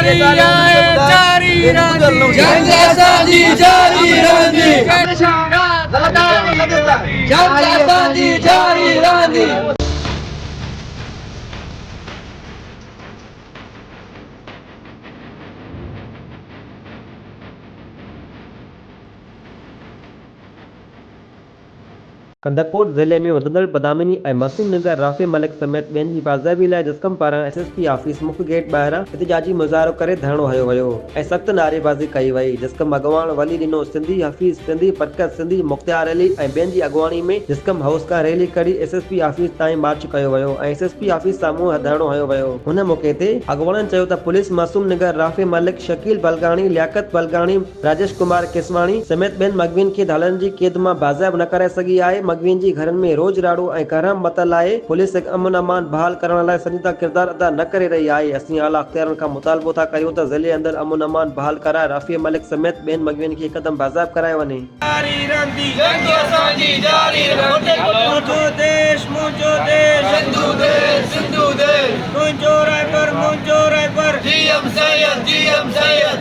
जारी रहंदी जंग असांजी जारी रहंदी जंग असांजी जारी रहंदी। कंदकपुर ज़िले में वधंदड़ बदामिनी ऐं मसूम नगर राफ़े मलिक समेत ॿियनि जी बाज़ाबी लाइ जिस्कम पारां एसएसपी ऑफिस मुख्य गेट ॿाहिरां एहतिजाजी मुज़ाहिरो करे धरणो हयो वियो ऐं सख़्त नारेबाज़ी कई वई। जिस्कम अॻवान वली ॾिनो सिंधी हफ़ीज़ सिंधी परकत सिंधी मुख़्तियार अली ऐं ॿियनि जी अॻवानी में जिस्कम हाउस खां रैली कढी एसएसपी ऑफिस ताईं मार्च कयो वियो ऐं एसएसपी ऑफिस साम्हूं धरणो हयो वियो। हुन मौक़े ते अॻवाननि चयो त पुलिस मासूम नगर राफ़े मलिक शकील बलगाणी लियाकत बलगाणी राजेश कुमार केसवाणी समेत ॿियनि मगवियुनि खे धालनि जी क़ैद मां बाज़ाब न करे सघी आहे। मगवियुनि जी घरनि में रोज राड़ो ऐं करम मतल आहे। पुलिस अमन अमान बहाल करण लाइ संजीदा किरदार अदा न करे रही आहे। असीं आला अख़्तियारनि खां मुतालबो था करियूं त ज़िले अंदरि अमन अमान बहाल कराए राफ़ी मलिक समेत ॿियनि मगवियुनि खे हिकदमि बाज़ाब करायो वञे। मुंहिंजो देश तुंहिंजो